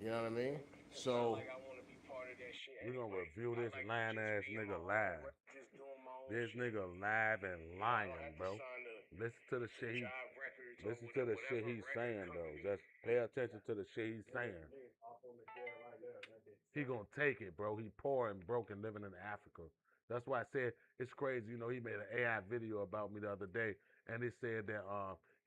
You know what I mean? It's not So like I want to be part of that shit We're gonna anyway. review I this like to lying just ass be in my nigga own live. way, just doing my own This shit. nigga live and You know, I don't lying, have to bro. sign Listen to the to shit he Jive Records or listen to the shit whatever he's record saying though. company. Just pay attention to the shit he's saying. He gonna take it, bro. He poor and broke and living in Africa. That's why I said it's crazy. You know, he made an AI video about me the other day, and it said that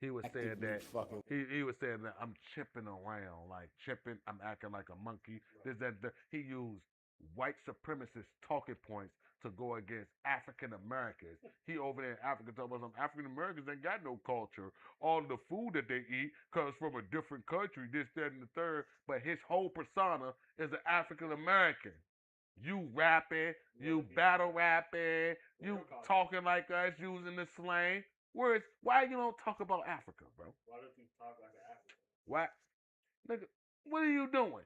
he was saying actively that fucking. he was saying that I'm chipping around, like chipping. I'm acting like a monkey. This that, that. He used white supremacist talking points to go against African Americans. He over there in Africa talking about some African Americans ain't got no culture. All the food that they eat comes from a different country, this, that, and the third. But his whole persona is an African American. You rapping, you battle rapping, you talking like us using the slang. Whereas, why you don't talk about Africa, bro? Why, nigga? What are you doing?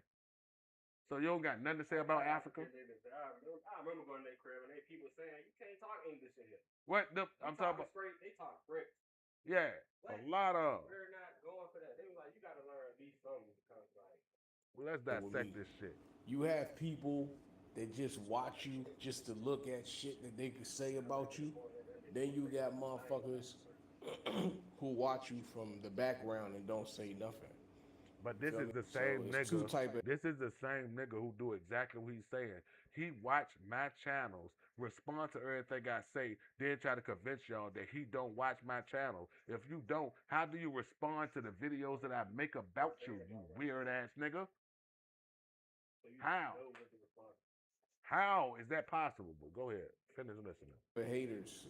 So you don't got nothing to say about Africa? I remember going to their crib and they people saying you can't talk English in here. What the? I'm talking about. Straight. They talk bricks. Yeah, a lot of. We're not going for that. They was like, you got to learn at least something because like. Well, let's dissect this shit. You have people that just watch you just to look at shit that they could say about you. Then you got motherfuckers who watch you from the background and don't say nothing. But You this feel is me? the So same it's two nigga. type of This is the same nigga who do exactly what he's saying. He watch my channels, respond to everything I say, then try to convince y'all that he don't watch my channel. If you don't, how do you respond to the videos that I make about you, you weird ass nigga? How? How is that possible? But go ahead, finish listening. haters.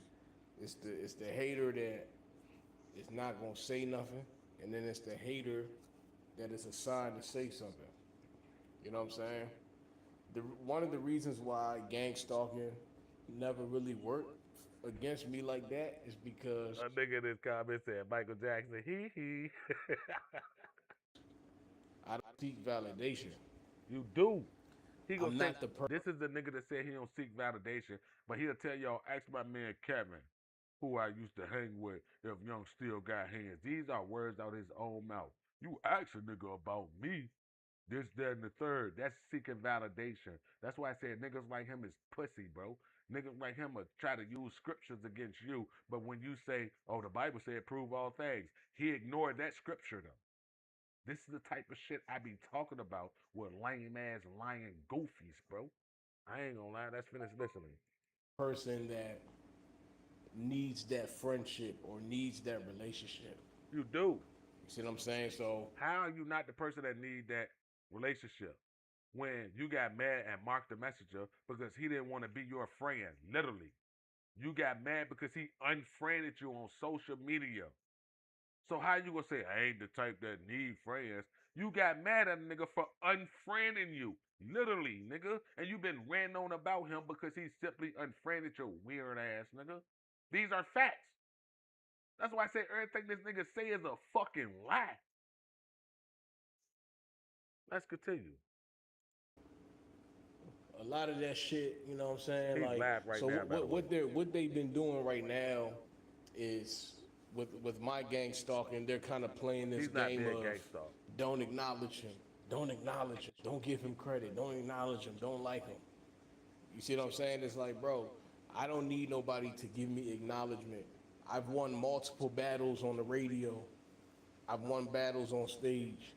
It's the hater that is not gonna say nothing, and then it's the hater that is assigned to say something. You know what I'm saying? One of the reasons why gang stalking never really worked against me like that is because A nigga in this comment said Michael Jackson, hee hee. I don't seek validation. You do. He gonna I'm say not the person. this is the nigga that said he don't seek validation, but he'll tell y'all, ask my man Kevin, who I used to hang with, if Young still got hands. These are words out of his own mouth. You ask a nigga about me, this, that, and the third. That's seeking validation. That's why I said niggas like him is pussy, bro. Niggas like him will try to use scriptures against you, but when you say, oh, the Bible said prove all things, he ignored that scripture though. This is the type of shit I be talking about with lame ass lying goofies, bro. I ain't gonna lie, let's finish listening. Person that needs that friendship or needs that relationship. You do. You see what I'm saying? So How are you not the person that need that relationship? When you got mad at Mark the Messenger because he didn't want to be your friend, literally. You got mad because he unfriended you on social media. So how you gonna say I ain't the type that need friends? You got mad at a nigga for unfriending you, literally, nigga, and you been ranting on about him because he simply unfriended your weird ass, nigga. These are facts. That's why I say everything this nigga say is a fucking lie. Let's continue. a lot of that shit, you know what I'm saying? He's Like, live right so now, by the way. what they've been doing right now is with my gang stalking, they're kind of playing this He's not game being of gangsta. don't acknowledge him, don't acknowledge him, don't give him credit, don't acknowledge him, don't like him. You see what I'm saying? It's like, bro, I don't need nobody to give me acknowledgement. I've won multiple battles on the radio. I've won battles on stage.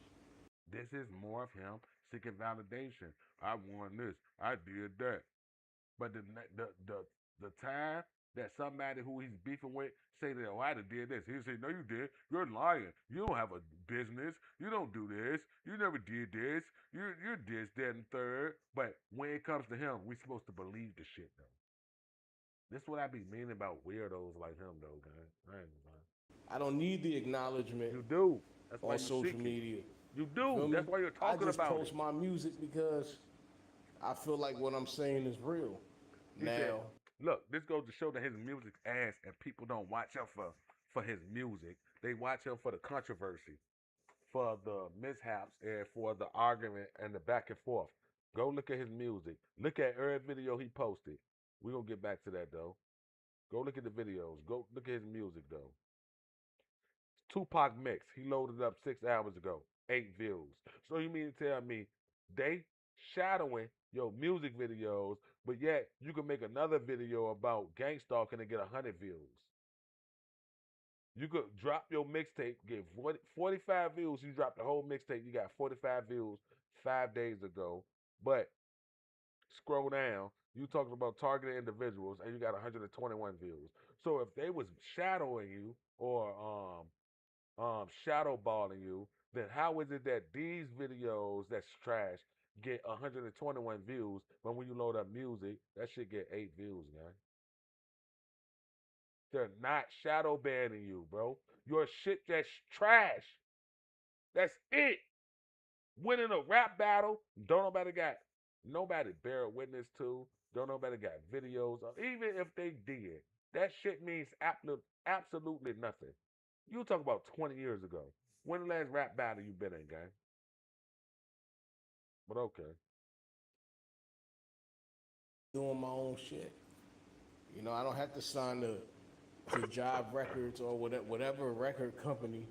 This is more of him seeking validation. I won this. I did that. But the time that somebody who he's beefing with say that, oh, I done did this. He say, no, you did. You're lying. You don't have a business. You don't do this. You never did this. You're this, that, and third. But when it comes to him, we supposed to believe the shit though. This what I be meaning about weirdos like him though, guys. I ain't lying. I don't need the acknowledgement You do. That's why on you social seek it. media. You You do. feel me? That's why you're I talking just about it. post my music because I feel like what I'm saying is real. He said, Now, "Look, this goes to show that his music's ass, and people don't watch him for his music. They watch him for the controversy, for the mishaps, and for the argument and the back and forth. Go look at his music. Look at every video he posted. We gonna get back to that though. Go look at the videos. Go look at his music though. Tupac mix. He loaded up 6 hours ago. 8 views. So you mean to tell me they shadowing your music videos, but yet you can make another video about gang stalking and get 100 views. You could drop your mixtape, get 45 views. You drop the whole mixtape, you got 45 views 5 days ago. But scroll down, you talking about targeted individuals, and you got 121 views. So if they was shadowing you or shadow balling you, then how is it that these videos that's trash get 121 views, but when you load up music, that shit get 8 views, man? They're not shadow banning you, bro. Your shit that's trash. That's it. Winning a rap battle, don't nobody got nobody bear witness to. Don't nobody got videos of. Even if they did, that shit means absolutely nothing. You talk about 20 years ago. When the last rap battle you been in, gang? But okay. Doing my own shit. You know, I don't have to sign to Jive Records or whatever record company.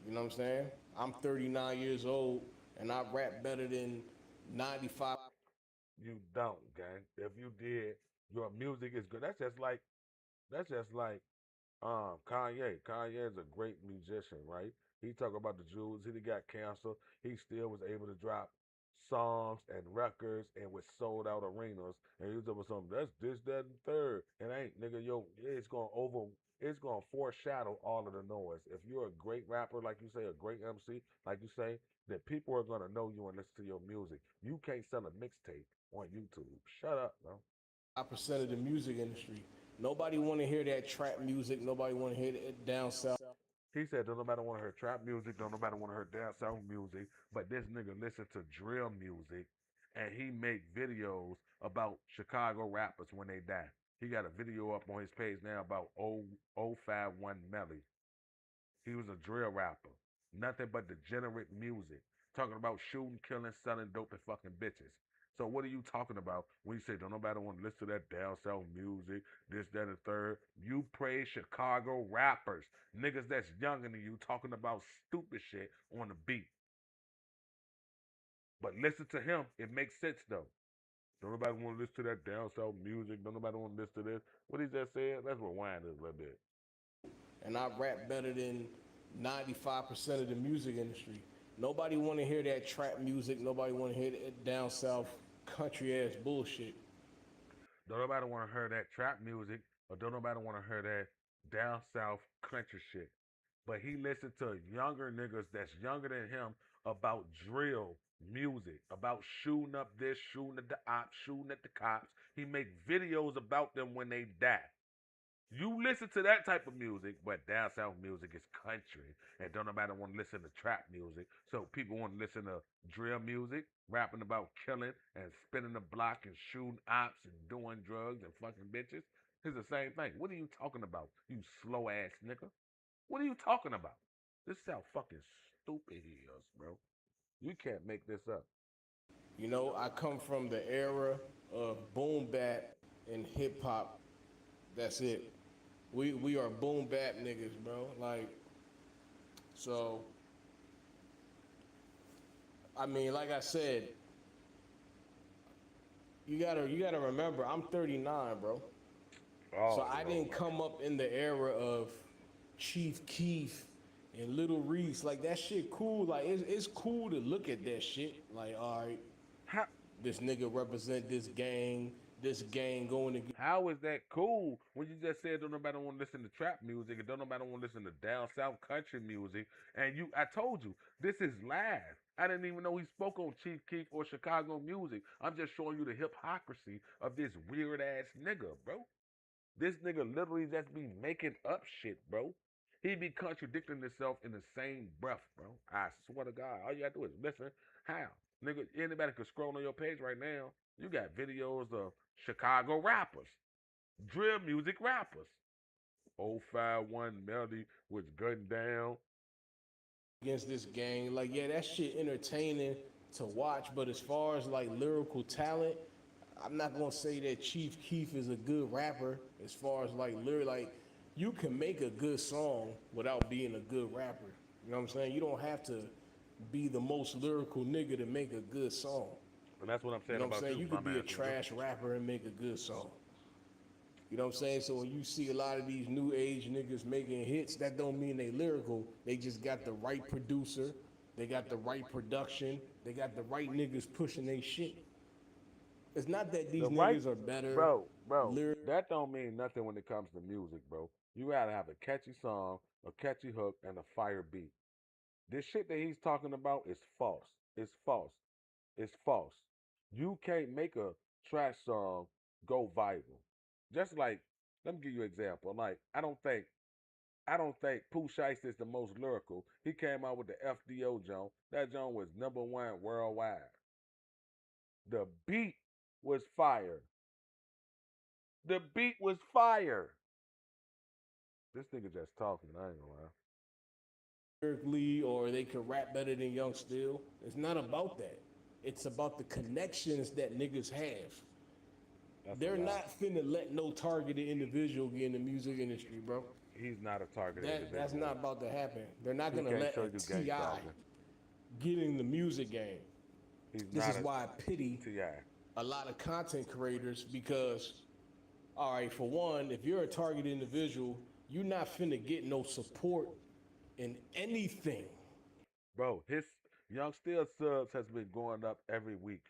You know what I'm saying? I'm 39 years old and I rap better than 95. You don't, gang. If you did, your music is good. That's just like Kanye. Kanye is a great musician, right? He talk about the Jews. He got cancer. He still was able to drop songs and records and with sold out arenas. And he was talking about something that's this, that, and third. And ain't nigga, yo, it's gonna foreshadow all of the noise. If you're a great rapper, like you say, a great MC, like you say, then people are gonna know you and listen to your music. You can't sell a mixtape on YouTube. Shut up, bro. 5% of the music industry. Nobody want to hear that trap music. Nobody want to hear it down south. He said, don't nobody want to hear trap music, don't nobody want to hear dance south music, but this nigga listen to drill music and he make videos about Chicago rappers when they die. He got a video up on his page now about 051 Melly. He was a drill rapper. Nothing but degenerate music. Talking about shooting, killing, selling dope and fucking bitches. So what are you talking about when you say don't nobody want to listen to that down south music, this, that, and the third? You praise Chicago rappers, niggas that's younger than you talking about stupid shit on the beat. But listen to him, it makes sense though. Don't nobody want to listen to that down south music. Don't nobody want to listen to this. What he just said, let's rewind this a little bit. And I rap better than 95% of the music industry. Nobody want to hear that trap music. Nobody want to hear that down south country ass bullshit. Don't nobody want to hear that trap music, or don't nobody want to hear that down south country shit. But he listened to younger niggas that's younger than him about drill music, about shooting up this, shooting at the ops, shooting at the cops. He make videos about them when they die. You listen to that type of music, but down south music is country, and don't nobody want to listen to trap music. So people want to listen to drill music, rapping about killing and spinning the block and shooting ops and doing drugs and fucking bitches. It's the same thing. What are you talking about, you slow ass nigga? What are you talking about? This is how fucking stupid he is, bro. You can't make this up. You know, I come from the era of boom bap and hip hop. That's it. We are boom bap niggas, bro. Like, so I mean, like I said, you gotta remember, I'm 39, bro. Oh, So I didn't come up in the era of Chief Keef and Little Reese. Like that shit cool. Like it's cool to look at that shit. Like, all right, how, this nigga represent this gang. This gang going to how is that cool when you just said don't nobody want to listen to trap music and don't nobody want to listen to down south country music? And I told you, this is live. I didn't even know he spoke on Chief Keef or Chicago music. I'm just showing you the hypocrisy of this weird ass nigga, bro. This nigga literally just be making up shit, bro. He be contradicting himself in the same breath, bro. I swear to God, all you gotta do is listen. How? Nigga, anybody can scroll on your page right now. You got videos of Chicago rappers, drill music rappers. 051 Melody was gunned down. against this gang. Like, yeah, that shit entertaining to watch. But as far as like lyrical talent, I'm not gonna say that Chief Keef is a good rapper. As far as like lyric, like you can make a good song without being a good rapper. You know what I'm saying? You don't have to be the most lyrical nigga to make a good song. And that's what I'm You saying know what I'm about saying? you, You my could be man. a trash rapper and make a good song. You know what I'm saying? So when you see a lot of these new age niggas making hits, that don't mean they lyrical. They just got the right producer, they got the right production, they got the right niggas pushing they shit. It's not that these The right, niggas are better bro, lyric. that don't mean nothing when it comes to music, bro. You gotta have a catchy song, a catchy hook, and a fire beat. This shit that he's talking about is false. It's false. It's false. You can't make a trash song go viral. Just like, let me give you an example. Like, I don't think Pooh Shiesty is the most lyrical. He came out with the FDO Joan. That Joan was #1 worldwide. The beat was fire. The beat was fire. This nigga just talking. I ain't gonna lie. Lyrically, or they can rap better than Young Still. It's not about that. It's about the connections that niggas have. That's a They're lie. not finna let no targeted individual get in the music industry, bro. He's not a targeted That's individual. not about to happen. They're not He gonna can't let show a you gang Ti stalking. get in the music game. He's This not is a why I pity Ti. a lot of content creators because, all right, for one, if you're a targeted individual, you're not finna get no support in anything. Bro, his Young Steel subs has been going up every week.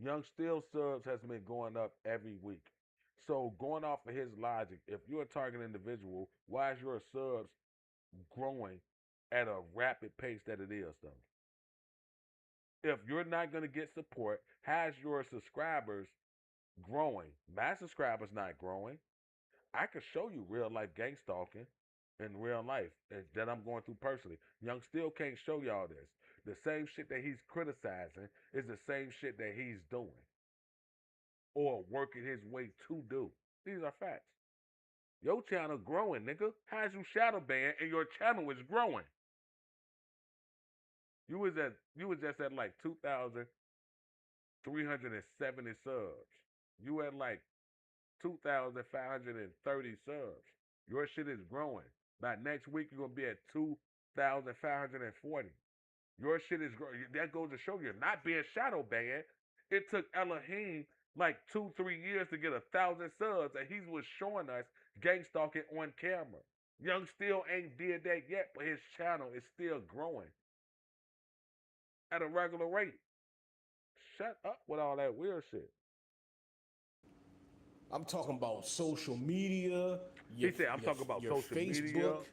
Young Steel subs has been going up every week. So going off of his logic, if you're a target individual, why is your subs growing at a rapid pace that it is though? If you're not gonna get support, how's your subscribers growing? My subscribers not growing. I could show you real life gang stalking in real life that I'm going through personally. Young Steel can't show y'all this. The same shit that he's criticizing is the same shit that he's doing or working his way to do. These are facts. Your channel growing, nigga. How's you shadow banned and your channel is growing? You was just at like 2,370 subs. You at like 2,530 subs. Your shit is growing. By next week, you're gonna be at 2,540. Your shit is growing. That goes to show you're not being shadow banned. It took Elohim like 2-3 years to get 1,000 subs, and he was showing us gang stalking on camera. Young still ain't did that yet, but his channel is still growing at a regular rate. Shut up with all that weird shit. I'm talking about social media, He said, I'm talking about your social media. Facebook, All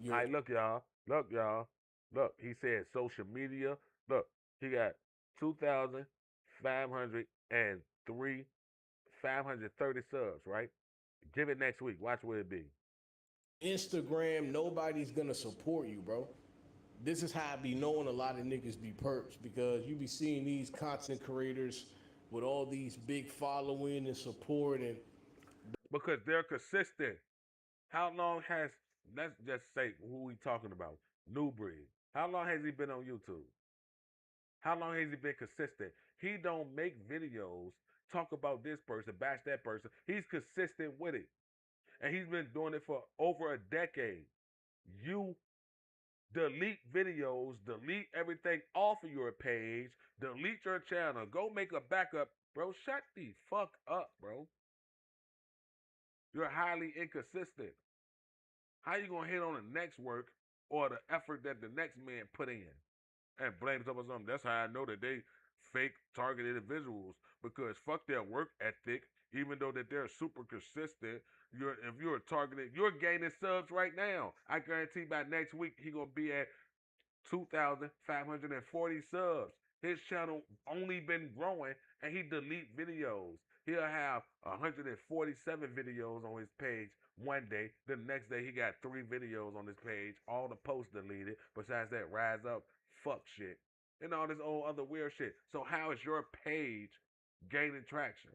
your right, look, y'all. Look, y'all. Look, he said social media. Look, he got 2,503, 530 subs, right? Give it next week. Watch where it be. Instagram. Nobody's gonna support you, bro. This is how I be knowing a lot of niggas be perps because you be seeing these content creators with all these big following and support and Because they're consistent. How long has, let's just say who we talking about? New Breed. How long has he been on YouTube? How long has he been consistent? He don't make videos talk about this person, bash that person. He's consistent with it. And he's been doing it for over a decade. You delete videos, delete everything off of your page, delete your channel, go make a backup. Bro, shut the fuck up, bro. You're highly inconsistent. How you gonna hit on the next work or the effort that the next man put in and blame it on something? That's how I know that they fake targeted individuals because fuck their work ethic. Even though that they're super consistent, if you're targeted, you're gaining subs right now. I guarantee by next week he gonna be at 2,540 subs. His channel only been growing and he delete videos. He'll have 147 videos on his page one day. The next day he got 3 videos on his page. All the posts deleted. Besides that, rise up, fuck shit. And all this old other weird shit. So how is your page gaining traction?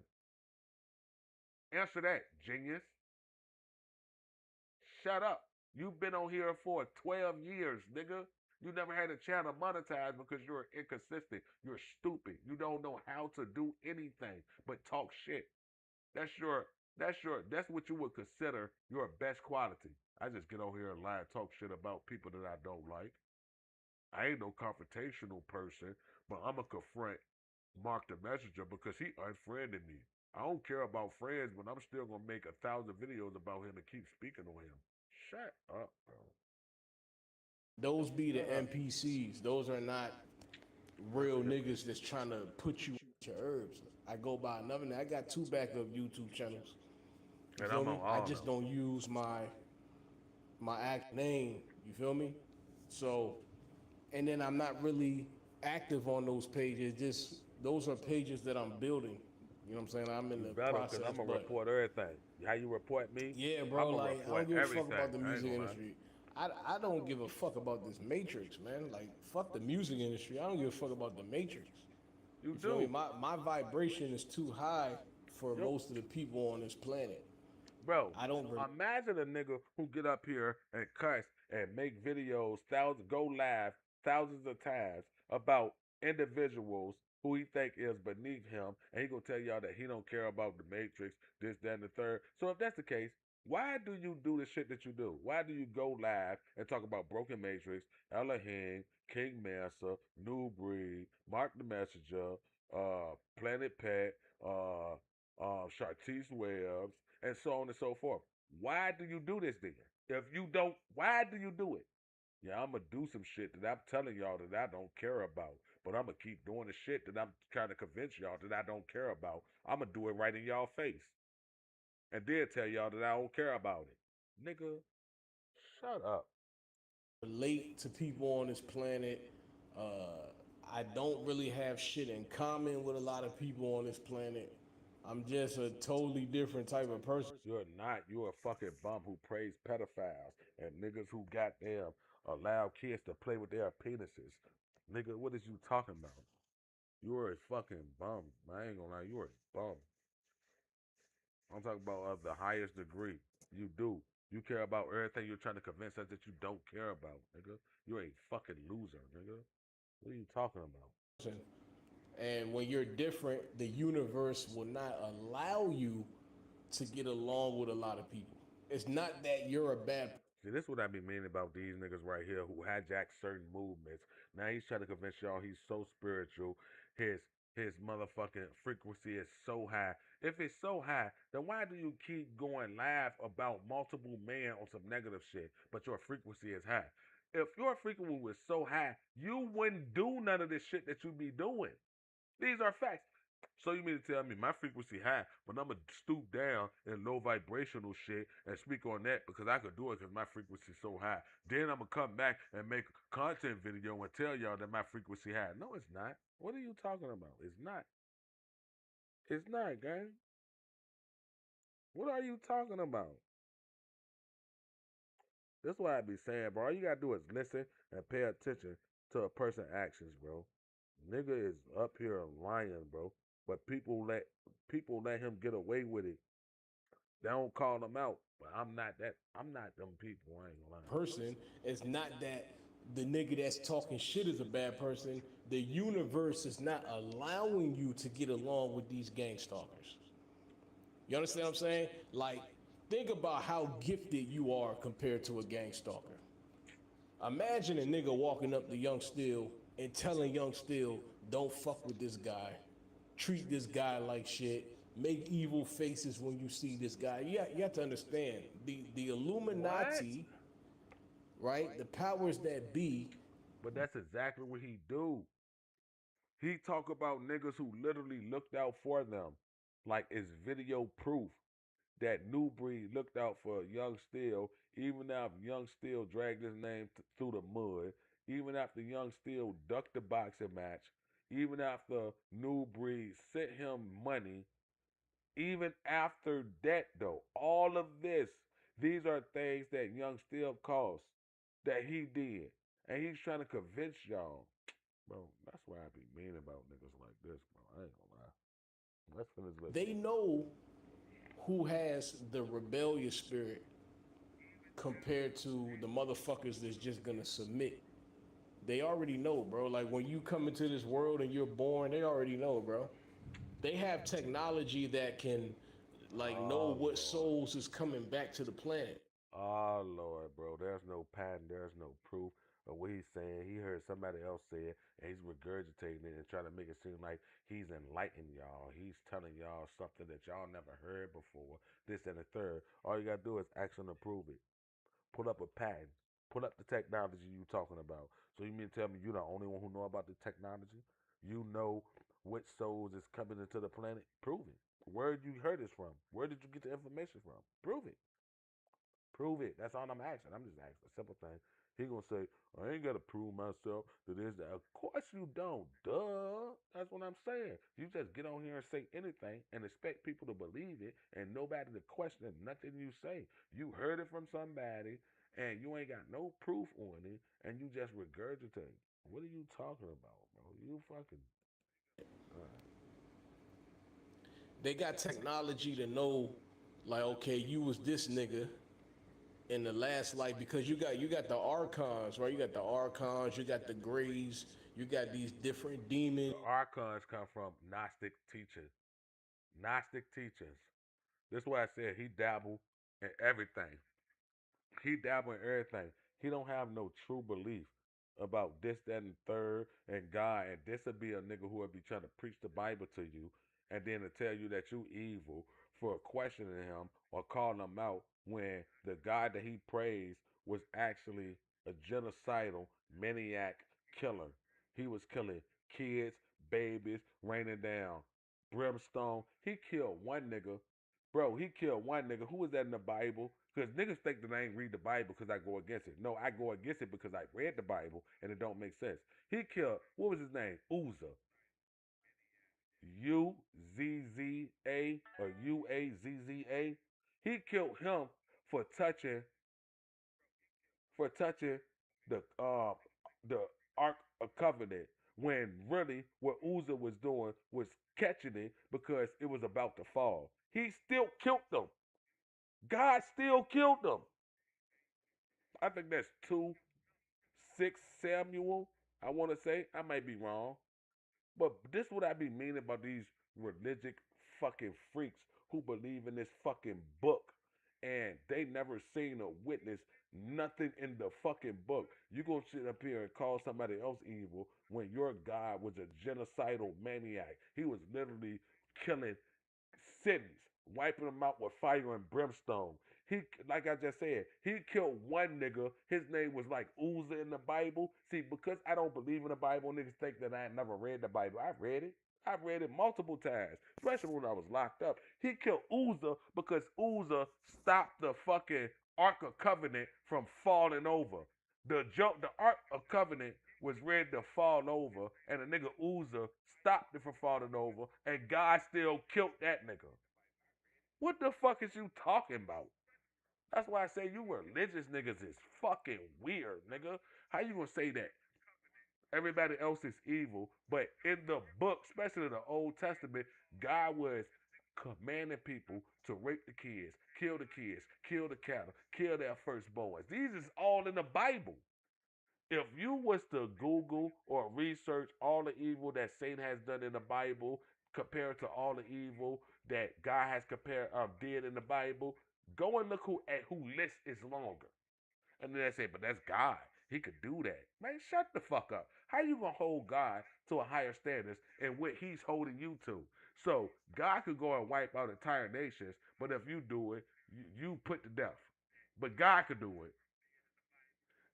Answer that, genius. Shut up. You've been on here for 12 years, nigga. You never had a channel monetized because you're inconsistent. You're stupid. You don't know how to do anything but talk shit. That's what you would consider your best quality. I just get on here and lie and talk shit about people that I don't like. I ain't no confrontational person, but I'ma confront Mark the Messenger because he unfriended me. I don't care about friends, but I'm still gonna make 1,000 videos about him and keep speaking on him. Shut up, bro. Those be the Shut up. NPCs. Those are not real niggas that's trying to put you with your herbs. I go by another name. I got 2 backup YouTube channels. You And feel I'm me? on I all just of them. don't use my act name. You feel me? So, and then I'm not really active on those pages. Just those are pages that I'm building. You know what I'm saying? I'm in You the better, cause process, I'm gonna but report everything. How you report me? yeah, I'm bro. gonna Like I report don't give a fuck everything. about the I ain't music gonna lie. industry. I don't give a fuck about this Matrix, man. Like fuck the music industry. I don't give a fuck about the Matrix. You You feel me? do. My vibration is too high for Yo, most of the people on this planet. bro, I don't. imagine a nigga who get up here and cuss and make videos, go live thousands of times about individuals who he think is beneath him, and he gonna tell y'all that he don't care about the Matrix, this, that, and the third. So if that's the case, why do you do the shit that you do? Why do you go live and talk about Broken Matrix, Elohim, King Massa, New Breed, Mark the Messenger, Planet Pet, Chartice Webbs, and so on and so forth? Why do you do this then? If you don't, why do you do it? Yeah, I'm gonna do some shit that I'm telling y'all that I don't care about, but I'm gonna keep doing the shit that I'm trying to convince y'all that I don't care about. I'm gonna do it right in y'all face, and then tell y'all that I don't care about it. Nigga, shut up. Relate to people on this planet. I don't really have shit in common with a lot of people on this planet. I'm just a totally different type of person. You're not. You're a fucking bum who praise pedophiles and niggas who goddamn allow kids to play with their penises. Nigga, what is you talking about? You're a fucking bum. I ain't gonna lie, you're a bum. I'm talking about of the highest degree. You do. You care about everything you're trying to convince us that you don't care about, nigga. You're a fucking loser, nigga. What are you talking about? And when you're different, the universe will not allow you to get along with a lot of people. It's not that you're a bad person. See, this is what I be meaning about these niggas right here who hijack certain movements. Now he's trying to convince y'all he's so spiritual. His his motherfucking frequency is so high. If it's so high, then why do you keep going live about multiple men on some negative shit, but your frequency is high? If your frequency was so high, you wouldn't do none of this shit that you be doing. These are facts. So you mean to tell me my frequency high, but I'm gonna stoop down in low vibrational shit and speak on that because I could do it because my frequency is so high. Then I'm gonna come back and make a content video and tell y'all that my frequency high. No, it's not. What are you talking about? It's not. It's not, gang. What are you talking about? That's why I be saying, bro. All you gotta do is listen and pay attention to a person's actions, bro. Nigga is up here lying, bro. But people let him get away with it. They don't call him out. But I'm not that. I'm not them people. I ain't gonna lie. Person. It's not that the nigga that's talking shit is a bad person. The universe is not allowing you to get along with these gang stalkers. You understand what I'm saying? Like, think about how gifted you are compared to a gang stalker. Imagine a nigga walking up to Young Steel and telling Young Steel, don't fuck with this guy. Treat this guy like shit. Make evil faces when you see this guy. You have to understand the Illuminati, right? The powers that be. But that's exactly what he do. He talk about niggas who literally looked out for them, like it's video proof that New Breed looked out for Young Steel, even after Young Steel dragged his name through the mud, even after Young Steel ducked the boxing match, even after New Breed sent him money, even after that though, all of this, these are things that Young Steel caused that he did. And he's trying to convince y'all. Bro, that's why I be mean about niggas like this, bro. I ain't gonna lie. Let's finish They listening. know who has the rebellious spirit compared to the motherfuckers that's just gonna submit. They already know, bro. Like when you come into this world and you're born, they already know, bro. They have technology that can like know Oh what Lord. souls is coming back to the planet. Oh Lord, bro. There's no patent, there's no proof. of what he's saying. He heard somebody else say it, and he's regurgitating it and trying to make it seem like he's enlightening y'all. He's telling y'all something that y'all never heard before. This and the third. All you gotta do is ask him to prove it. Pull up a patent. Pull up the technology you talking about. So you mean to tell me you're the only one who know about the technology? You know which souls is coming into the planet? Prove it. Where you heard this from? Where did you get the information from? Prove it. Prove it. That's all I'm asking. I'm just asking a simple thing. He gonna say, I ain't gotta prove myself to this. That. Of course you don't. Duh. That's what I'm saying. You just get on here and say anything and expect people to believe it and nobody to question nothing you say. You heard it from somebody and you ain't got no proof on it and you just regurgitate. What are you talking about, bro? You fucking. They got technology to know, like, okay, you was this nigga in the last life because you got the archons, right? You got the archons, you got the grays, you got these different demons. The archons come from Gnostic teachers. Gnostic teachers. This is why I said he dabble in everything. He dabble in everything. He don't have no true belief about this, that, and third, and God. And this would be a nigga who would be trying to preach the Bible to you, and then to tell you that you evil for questioning him or calling him out when the God that he praised was actually a genocidal maniac killer. He was killing kids, babies, raining down brimstone. He killed one nigga. Bro, he killed one nigga. Who was that in the Bible? Because niggas think that I ain't read the Bible because I go against it. No, I go against it because I read the Bible and it don't make sense. He killed, what was his name? Uzzah. Uzza or Uazza. He killed him for touching the Ark of Covenant when really what Uzzah was doing was catching it because it was about to fall. He still killed them. God still killed them. I think that's 2:6 Samuel. I want to say. I might be wrong. But this what I be meaning about these religious fucking freaks who believe in this fucking book and they never seen or witnessed nothing in the fucking book. You gonna sit up here and call somebody else evil when your God was a genocidal maniac. He was literally killing cities, wiping them out with fire and brimstone. He, like I just said, he killed one nigga. His name was like Uzzah in the Bible. See, because I don't believe in the Bible, niggas think that I ain't never read the Bible. I've read it. I've read it multiple times, especially when I was locked up. He killed Uzzah because Uzzah stopped the fucking Ark of Covenant from falling over. The Ark of Covenant was ready to fall over, and the nigga Uzzah stopped it from falling over, and God still killed that nigga. What the fuck is you talking about? That's why I say you religious niggas is fucking weird, nigga. How you gonna say that? Everybody else is evil, but in the book, especially the Old Testament, God was commanding people to rape the kids, kill the cattle, kill their firstborns. These is all in the Bible. If you was to Google or research all the evil that Satan has done in the Bible compared to all the evil that God has did in the Bible, go and look who list is longer. And then they say, but that's God. He could do that. Man, shut the fuck up. How you gonna hold God to a higher standards and what he's holding you to? So God could go and wipe out entire nations, but if you do it, you put to death. But God could do it.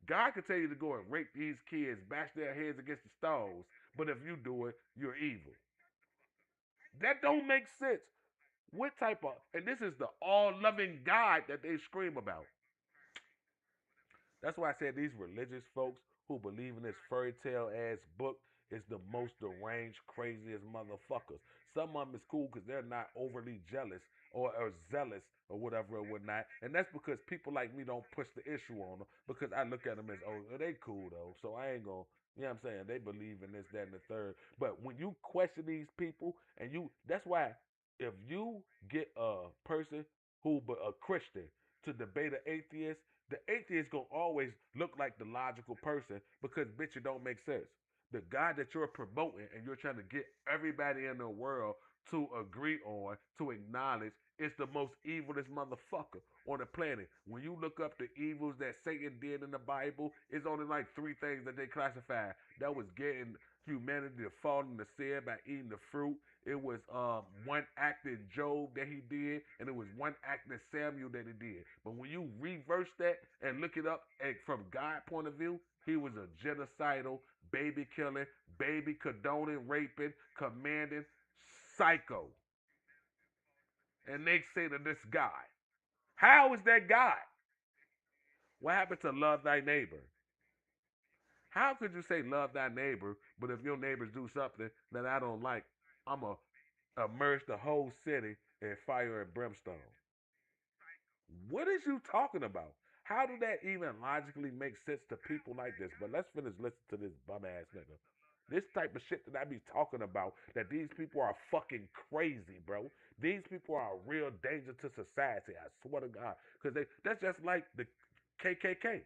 God could tell you to go and rape these kids, bash their heads against the stones, but if you do it, you're evil. That don't make sense. What type of, and this is the all-loving God that they scream about. That's why I said these religious folks who believe in this fairy tale ass book is the most deranged, craziest motherfuckers. Some of them is cool because they're not overly jealous or zealous or whatever or whatnot. And that's because people like me don't push the issue on them because I look at them as, oh, they cool though. So I ain't gonna, you know what I'm saying? They believe in this, that, and the third. But when you question these people and that's why if you get a person a Christian to debate an atheist, the atheist gonna always look like the logical person because bitch, it don't make sense. the God that you're promoting and you're trying to get everybody in the world to agree on, to acknowledge, is the most evilest motherfucker on the planet. When you look up the evils that Satan did in the Bible, it's only like three things that they classify. That was getting humanity to fall into sin by eating the fruit. It was one act in Job that he did, and it was one act in Samuel that he did. But when you reverse that and look it up from God's point of view, he was a genocidal, baby killing, baby condoning, raping, commanding psycho. And they say to this God, how is that God? What happened to love thy neighbor? How could you say love thy neighbor, but if your neighbors do something that I don't like, I'm going to immerse the whole city in fire and brimstone? What is you talking about? How do that even logically make sense to people like this? But let's finish listening to this bum ass nigga. This type of shit that I be talking about, that these people are fucking crazy, bro. These people are a real danger to society. I swear to God, because that's just like the KKK.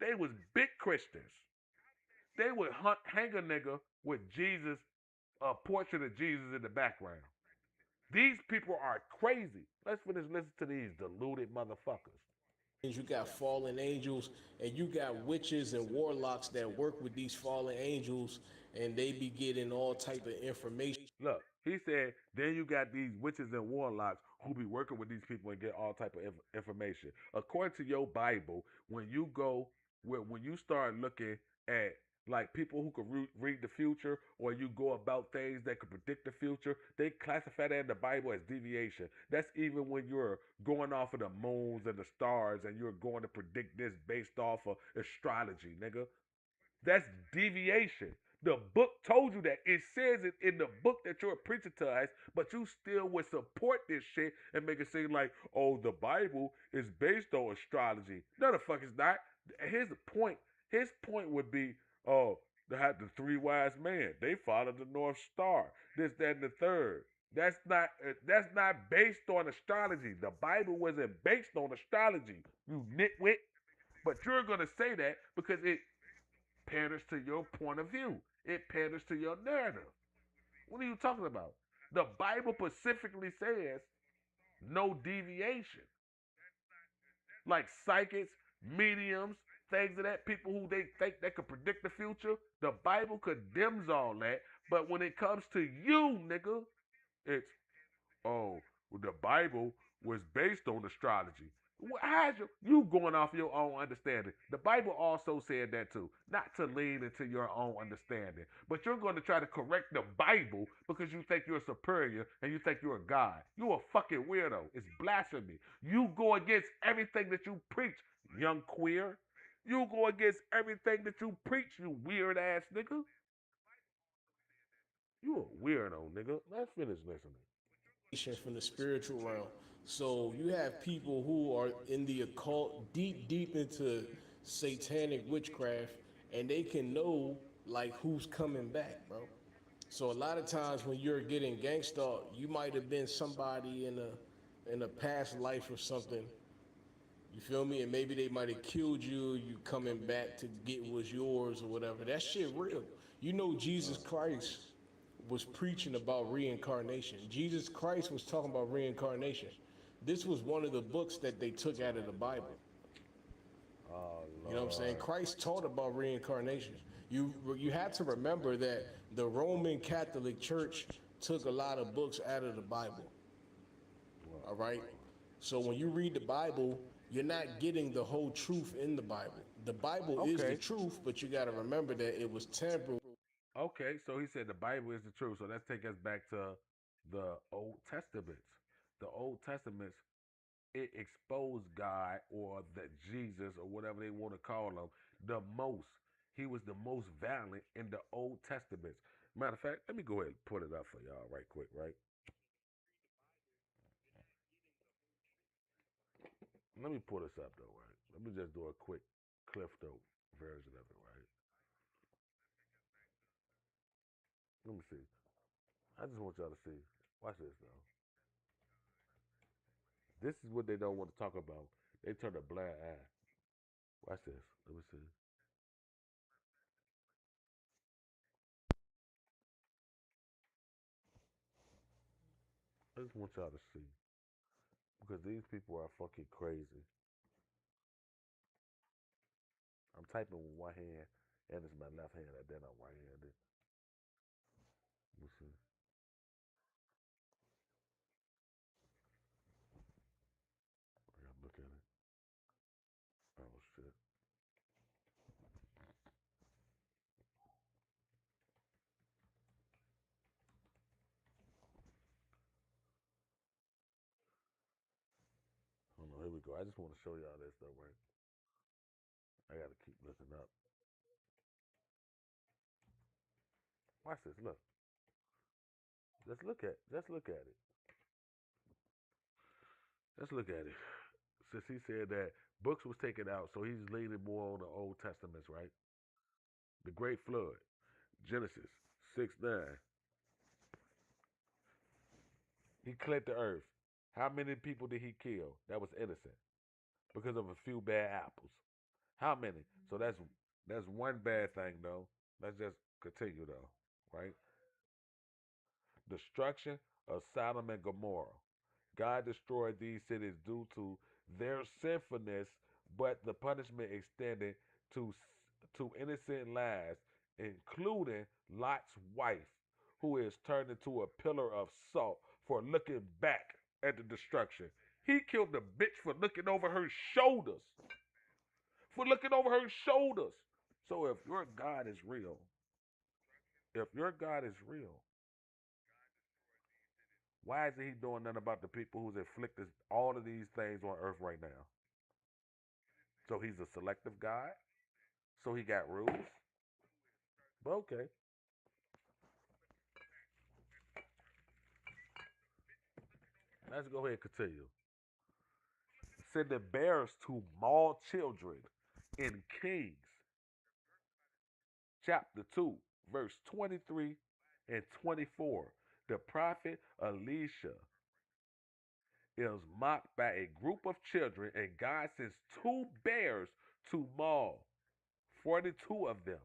They was big Christians. They would hang a nigga with Jesus, a portrait of Jesus in the background. These people are crazy. Let's finish listening to these deluded motherfuckers. You got fallen angels, and you got witches and warlocks that work with these fallen angels, and they be getting all type of information. Look, he said, then you got these witches and warlocks who be working with these people and get all type of information. According to your Bible, when you start looking at like people who can read the future, or you go about things that could predict the future, they classify that in the Bible as deviation. That's even when you're going off of the moons and the stars and you're going to predict this based off of astrology, nigga. That's deviation. The book told you that. It says it in the book that you're preaching to us, but you still would support this shit and make it seem like, oh, the Bible is based on astrology. No, the fuck it's not. Here's the point. His point would be, oh, they had the three wise men. They followed the North Star. This, that, and the third. That's not based on astrology. The Bible wasn't based on astrology, you nitwit. But you're gonna say that because it panders to your point of view. It panders to your narrative. What are you talking about? The Bible specifically says no deviation. Like psychics, mediums, things of that, people who they think that could predict the future, the Bible condemns all that. But when it comes to you, nigga, it's, oh, well, the Bible was based on astrology. How's you going off your own understanding? The Bible also said that too, not to lean into your own understanding. But you're going to try to correct the Bible because you think you're superior and you think you're a God. You're a fucking weirdo. It's blasphemy. You go against everything that you preach, young queer. You go against everything that you preach, you weird ass nigga. You a weirdo, nigga. Let's finish listening. From the spiritual realm. So you have people who are in the occult, deep into satanic witchcraft, and they can know like who's coming back, bro. So a lot of times when you're getting gangsta, you might have been somebody in a past life or something. You feel me? And maybe they might have killed you. You coming back to get what's yours or whatever. That shit real. You know Jesus Christ was preaching about reincarnation. Jesus Christ was talking about reincarnation. This was one of the books that they took out of the Bible. Oh, You know what I'm saying? Lord. Christ taught about reincarnation. You have to remember that the Roman Catholic Church took a lot of books out of the Bible. All right? So when you read the Bible, you're not getting the whole truth in the Bible. The Bible is the Okay. truth, but you got to remember that it was temporal. Okay, so he said the Bible is the truth. So let's take us back to the Old Testaments. The Old Testaments, it exposed God or the Jesus or whatever they want to call him the most. He was the most violent in the Old Testaments. Matter of fact, let me go ahead and put it up for y'all right quick, right? Let me pull this up though, right? Let me just do a quick Cliff Note version of it, right? Let me see. I just want y'all to see. Watch this though. This is what they don't want to talk about. They turn a blind eye. Watch this. Let me see. I just want y'all to see because these people are fucking crazy. I'm typing with one hand and it's my left hand, and then I'm right-handed. You see? I gotta look at it. Oh shit. Oh no, here we go. I just want to show y'all this though, right? I gotta keep looking up. Watch this. Look. Just look at it. Let's look at it. Since he said that books was taken out, so he's leaning more on the Old Testaments, right? The Great Flood, Genesis 6:9. He cleared the earth. How many people did he kill that was innocent because of a few bad apples? How many? So that's one bad thing though. Let's just continue though, right? Destruction of Sodom and Gomorrah. God destroyed these cities due to their sinfulness, but the punishment extended to to innocent lives, including Lot's wife, who is turned into a pillar of salt for looking back at the destruction. He killed the bitch for looking over her shoulders. For looking over her shoulders. So if your God is real, if your God is real, why isn't he doing nothing about the people who's inflicted all of these things on earth right now? So he's a selective God? So he got rules? But okay. Let's go ahead and continue. Sending bears to maul children in Kings chapter 2, verse 23 and 24. The prophet Elisha is mocked by a group of children, and God sends two bears to maul 42 of them.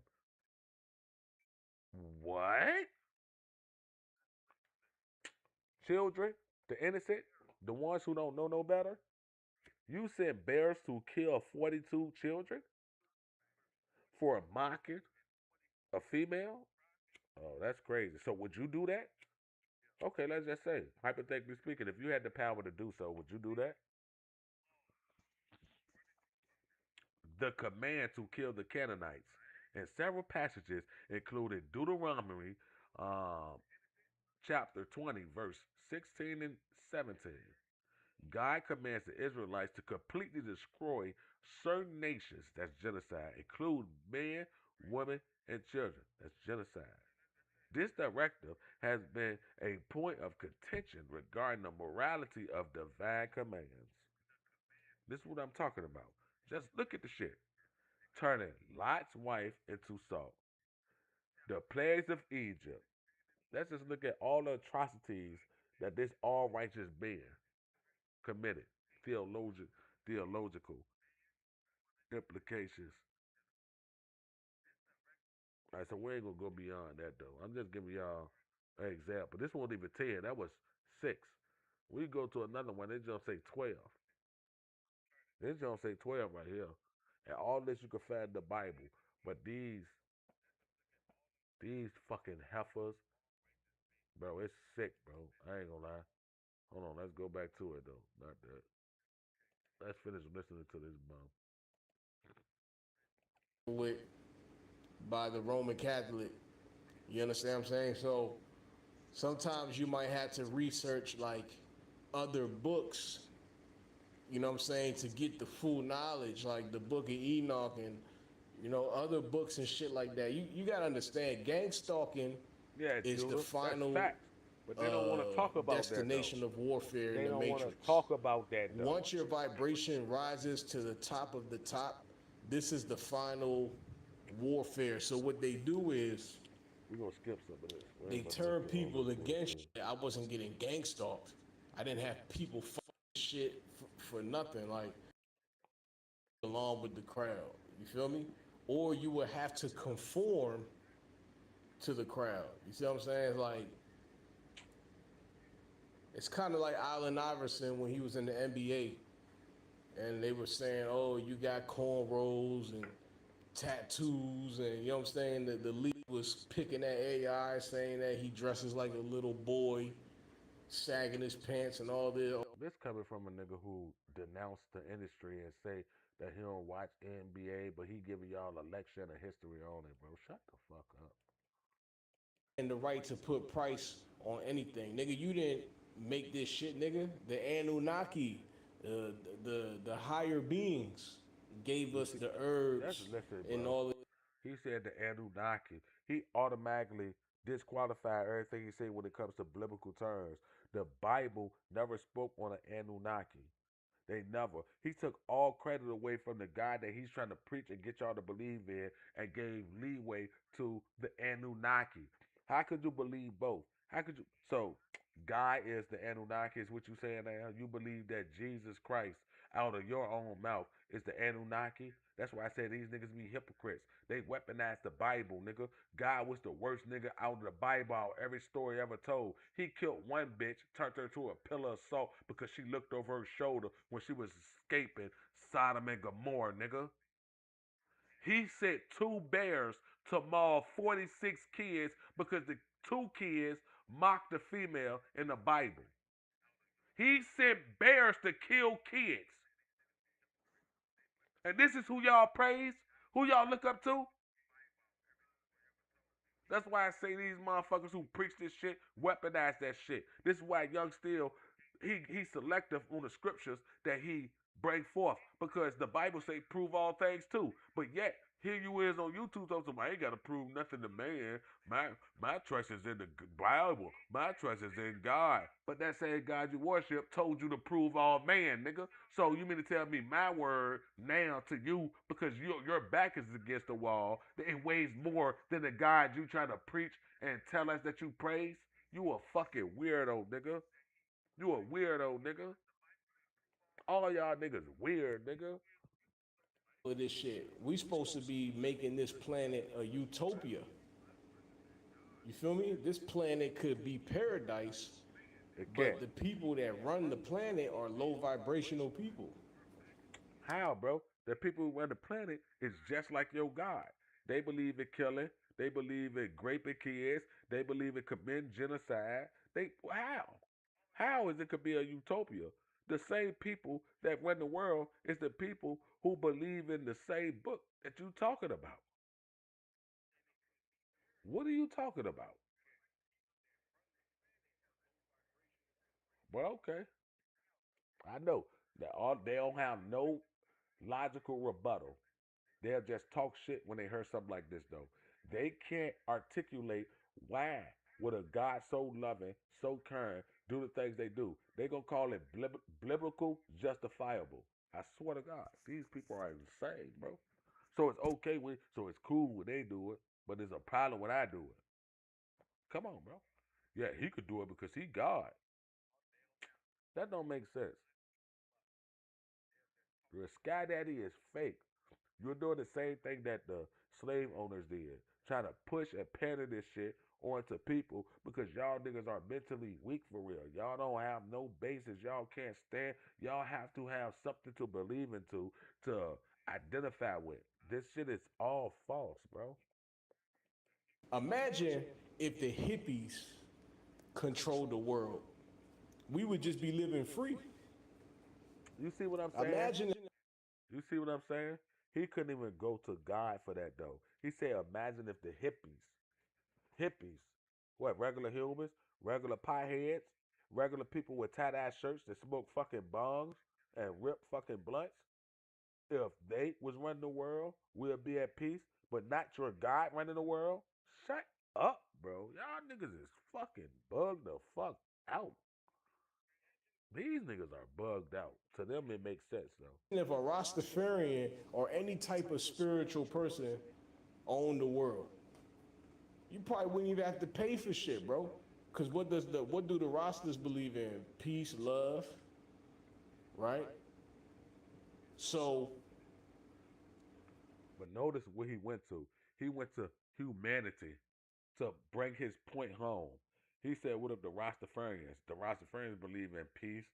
What? Children, the innocent, the ones who don't know no better? You sent bears to kill 42 children for mocking a female? Oh, that's crazy. So would you do that? Okay, let's just say, hypothetically speaking, if you had the power to do so, would you do that? The command to kill the Canaanites in several passages, including Deuteronomy um, chapter 20, verse 16 and 17. God commands the Israelites to completely destroy certain nations, that's genocide, include men, women, and children, that's genocide. This directive has been a point of contention regarding the morality of divine commands. This is what I'm talking about. Just look at the shit. Turning Lot's wife into salt. The plagues of Egypt. Let's just look at all the atrocities that this all righteous being committed. Theological implications. All right, so we ain't gonna go beyond that though. I'm just giving y'all an example. This wasn't even 10. That was 6. We go to another one. They just say 12. They just say 12 right here. And all this you can find in the Bible. But these fucking heifers, bro, it's sick, bro. I ain't gonna lie. Hold on, let's go back to it though. Not that. Let's finish listening to this bum. With by the Roman Catholic. You understand what I'm saying? So sometimes you might have to research like other books, you know what I'm saying, to get the full knowledge, like the Book of Enoch and other books and shit like that. You gotta understand, gang stalking Yeah, is the Judah, that's final facts. But they don't want to talk about destination that of warfare though. in They the don't want to Matrix. talk about that though. Once your vibration rises to the top of the top, this is the final warfare. So what they do is We're gonna skip some of this. We they ain't about to turn go through all people this against bullshit. you. I wasn't getting gang stalked. I didn't have people fucking shit for nothing, like along with the crowd. You feel me? Or you would have to conform to the crowd. You see what I'm saying? Like It's kind of like Allen Iverson when he was in the NBA, and they were saying, "Oh, you got cornrows and tattoos," and you know what I'm saying. The league was picking at AI, saying that he dresses like a little boy, sagging his pants and all this. This coming from a nigga who denounced the industry and say that he don't watch NBA, but he giving y'all a lecture and a history on it, bro. Shut the fuck up. And the right to put price on anything, nigga. You didn't make this shit, nigga. The Anunnaki, the higher beings gave us the herbs Listen, and bro. all. He said the Anunnaki. He automatically disqualified everything he said when it comes to biblical terms. The Bible never spoke on an Anunnaki. They never. He took all credit away from the guy that he's trying to preach and get y'all to believe in and gave leeway to the Anunnaki. How could you believe both? How could you? So, God is the Anunnaki, is what you saying now? You believe that Jesus Christ, out of your own mouth, is the Anunnaki? That's why I said these niggas be hypocrites. They weaponize the Bible, nigga. God was the worst nigga out of the Bible, out of every story ever told. He killed one bitch, turned her into a pillar of salt because she looked over her shoulder when she was escaping Sodom and Gomorrah, nigga. He sent two bears to maul 46 kids because the two kids mocked the female in the Bible. He sent bears to kill kids. And this is who y'all praise? Who y'all look up to? That's why I say these motherfuckers who preach this shit weaponize that shit. This is why Young Still, he's selective on the scriptures that he bring forth because the Bible say prove all things too. But yet here you is on YouTube talking about I ain't gotta prove nothing to man. My trust is in the Bible. My trust is in God. But that same God you worship told you to prove all man, nigga. So you mean to tell me my word now to you because your back is against the wall, it weighs more than the God you trying to preach and tell us that you praise? You a fucking weirdo, nigga. You a weirdo, nigga. All y'all niggas weird, nigga. Of this shit. We supposed to be making this planet a utopia. You feel me? This planet could be paradise, It can't. but the people that run the planet are low vibrational people. How, bro? The people who run the planet is just like your God. They believe in killing. They believe in raping kids. They believe in committing genocide. They how? How is it could be a utopia? The same people that run the world is the people who believe in the same book that you talking about. What are you talking about? Well, okay. I know that all they don't have no logical rebuttal. They'll just talk shit when they hear something like this, though. They can't articulate why would a God so loving, so kind, do the things they do. They gonna call it biblical justifiable. I swear to God, these people are insane, bro. So it's okay when, so it's cool when they do it, but there's a problem when I do it. Come on, bro. Yeah, he could do it because he God. That don't make sense. The Sky Daddy is fake. You're doing the same thing that the slave owners did, trying to push and pander this shit onto people because y'all niggas are mentally weak for real. Y'all don't have no basis. Y'all can't stand. Y'all have to have something to believe into to identify with. This shit is all false, bro. Imagine if the hippies controlled the world. We would just be living free. You see what I'm saying? Imagine. You see what I'm saying? He couldn't even go to God for that though. He said, imagine if the hippies, what, regular humans, regular pieheads, regular people with tie-dye shirts that smoke fucking bongs and rip fucking blunts, if they was running the world, we'll be at peace, but not your God running the world? Shut up, bro. Y'all niggas is fucking bugged the fuck out. These niggas are bugged out. To them, it makes sense, though. If a Rastafarian or any type of spiritual person owned the world, you probably wouldn't even have to pay for shit, bro. Cause what do the Rastas believe in? Peace, love, right? So But notice where he went to. He went to humanity to bring his point home. He said, what if the Rastafarians? The Rastafarians believe in peace,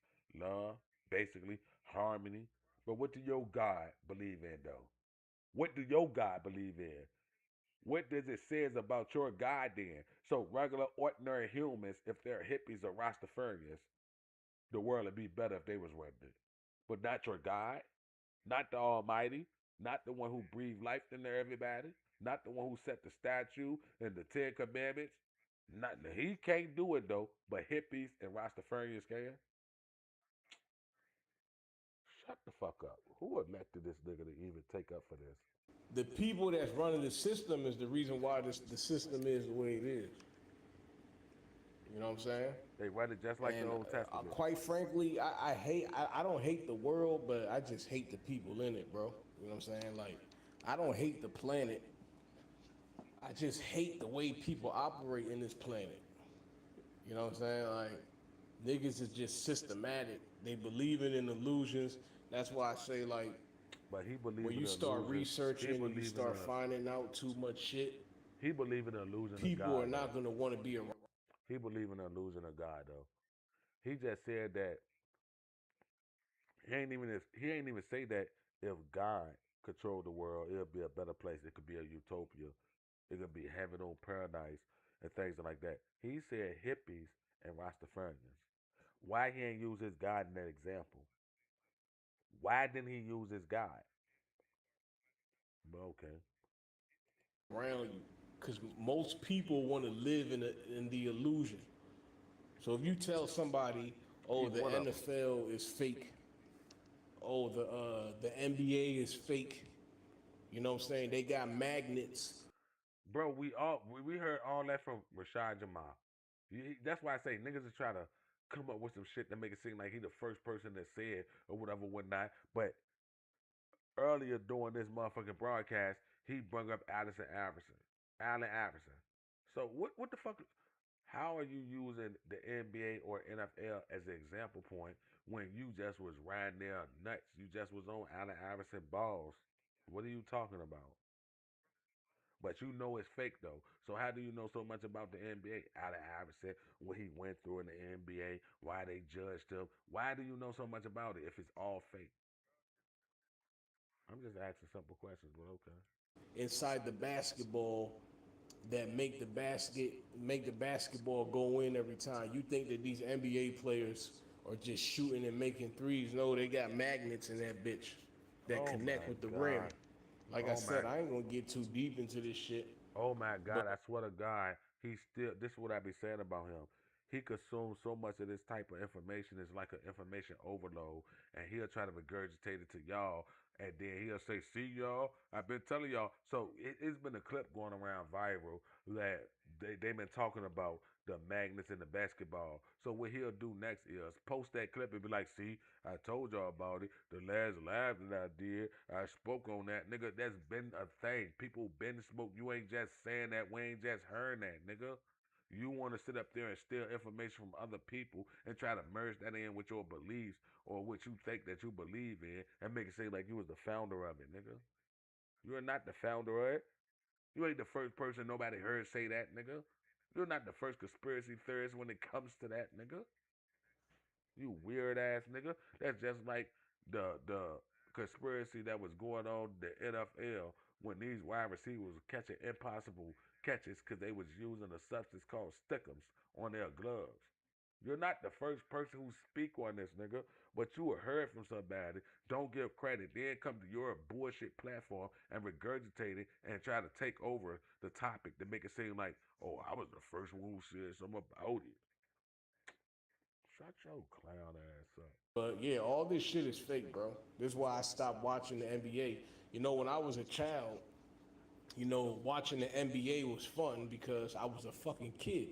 love, basically harmony. But what do your God believe in, though? What do your God believe in? What does it says about your God then? So regular, ordinary humans, if they're hippies or Rastafarians, the world would be better if they was rendered. But not your God, not the Almighty, not the one who breathed life into everybody, not the one who set the statue and the Ten Commandments. Not he can't do it though, but hippies and Rastafarians can. Shut the fuck up. Who elected this nigga to even take up for this? The people that's running the system is the reason why the system is the way it is. You know what I'm saying? They run it just like And the Old Testament. quite frankly, I don't hate the world, but I just hate the people in it, bro. You know what I'm saying? Like, I don't hate the planet. I just hate the way people operate in this planet. You know what I'm saying? Like, niggas is just systematic. They believe in illusions. That's why I say, like, But he believe when in you the start illusion. researching and you believe in start a- finding out too much shit, He believe in the illusion of people God. are not though. gonna want to be around. He believe in the illusion of God though. He just said that he ain't even say that if God controlled the world, it'll be a better place. It could be a utopia. It could be heaven on paradise and things like that. He said hippies and Rastafarians. Why he ain't use his God in that example? Why didn't he use his God? But okay. Around you, because most people want to live in the illusion. So if you tell somebody, oh, He's the one of 'em. NFL is fake, oh, the NBA is fake, you know what I'm saying? They got magnets. Bro, we heard all that from Rashad Jamal. That's why I say niggas is trying to come up with some shit that make it seem like he the first person that said or whatever, whatnot. But earlier during this motherfucking broadcast, he brought up Allison Iverson. Allen Iverson. So what the fuck? How are you using the NBA or NFL as an example point when you just was riding there nuts? You just was on Allen Iverson balls. What are you talking about? But you know it's fake though. So how do you know so much about the NBA? Allen Iverson, what he went through in the NBA, why they judged him. Why do you know so much about it if it's all fake? I'm just asking simple questions, but okay. Inside the basketball that make the basketball go in every time. You think that these NBA players are just shooting and making threes? No, they got magnets in that bitch that Oh connect my with the God. rim. Like I Oh said, my- I ain't gonna get too deep into this shit. Oh my God, I swear to God, he still, this is what I be saying about him. He consumes so much of this type of information, it's like an information overload, and he'll try to regurgitate it to y'all, and then he'll say, see y'all, I've been telling y'all. So it's been a clip going around viral that they've been talking about the magnets in the basketball. So what he'll do next is post that clip and be like, see, I told y'all about it. The last live that I did, I spoke on that. Nigga, that's been a thing. People been smoked. You ain't just saying that. We ain't just hearing that, nigga. You want to sit up there and steal information from other people and try to merge that in with your beliefs or what you think that you believe in and make it seem like you was the founder of it, nigga. You're not the founder of it. You ain't the first person nobody heard say that, nigga. You're not the first conspiracy theorist when it comes to that, nigga. You weird ass nigga. That's just like the conspiracy that was going on in the NFL when these wide receivers were catching impossible catches because they was using a substance called stickums on their gloves. You're not the first person who speak on this, nigga, but you were heard from somebody. Don't give credit. Then come to your bullshit platform and regurgitate it and try to take over the topic to make it seem like, oh, I was the first one who said something about it. Shut your clown ass up. But yeah, all this shit is fake, bro. This is why I stopped watching the NBA. You know, when I was a child, you know, watching the NBA was fun because I was a fucking kid.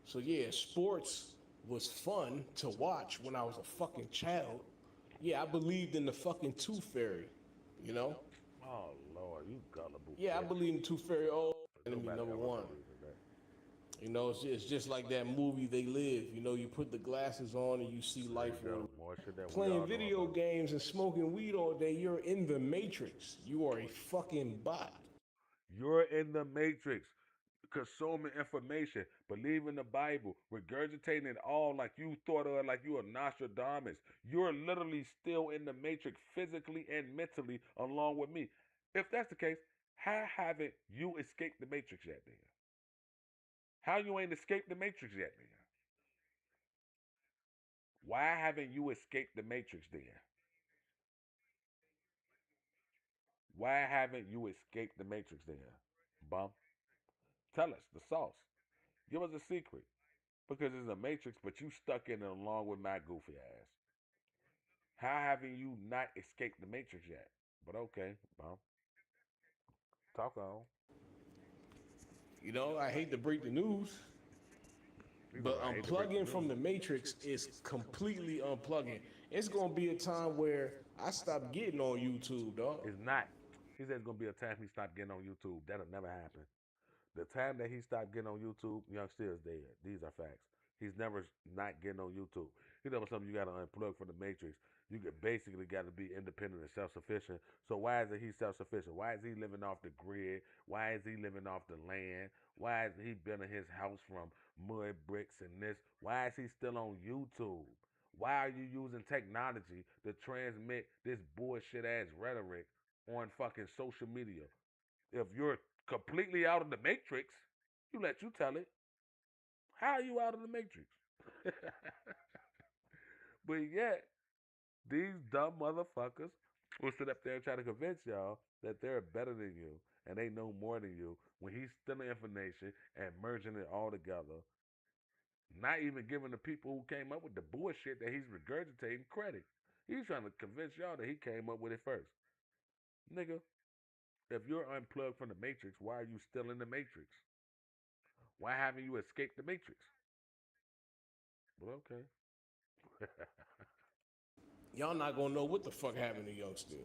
So yeah, sports was fun to watch when I was a fucking child. Yeah, I believed in the fucking Tooth Fairy, you know? Oh Lord, you gullible. Yeah, I bitch. believe in Tooth Fairy. Oh, enemy Nobody number ever one. believed in that. You know, it's just like that movie They Live. You know, you put the glasses on and you see life There you on. go. More shit that we all Playing know video about. games and smoking weed all day, you're in the Matrix. You are a fucking bot. You're in the Matrix. consuming information, believing the Bible, regurgitating it all like you thought of it, like you are Nostradamus. You're literally still in the matrix physically and mentally along with me. If that's the case, how haven't you escaped the matrix yet then? How you ain't escaped the matrix yet then? Why haven't you escaped the matrix then? Why haven't you escaped the matrix then, bum? Tell us the sauce. Give us a secret. Because it's a matrix, but you stuck in it along with my goofy ass. How haven't you not escaped the matrix yet? But okay, bum. Talk on. You know, I hate to break the news, He's but alright. I hate to break the unplugging from news. the matrix is completely unplugging. It's gonna be a time where I stop getting on YouTube, dog. It's not. He said it's gonna be a time he stopped getting on YouTube. That'll never happen. The time that he stopped getting on YouTube, Young Still is dead. These are facts. He's never not getting on YouTube. He knows something you got to unplug from the matrix. You basically got to be independent and self-sufficient. So why isn't he self-sufficient? Why is he living off the grid? Why is he living off the land? Why is he building his house from mud bricks and this? Why is he still on YouTube? Why are you using technology to transmit this bullshit ass rhetoric on fucking social media? If you're completely out of the matrix, let you tell it. How are you out of the matrix? But yet, these dumb motherfuckers will sit up there and try to convince y'all that they're better than you and they know more than you when he's stealing information and merging it all together. Not even giving the people who came up with the bullshit that he's regurgitating credit. He's trying to convince y'all that he came up with it first. Nigga, if you're unplugged from the matrix, why are you still in the matrix? Why haven't you escaped the matrix? But okay. Y'all not gonna know what the fuck happened to Young Still.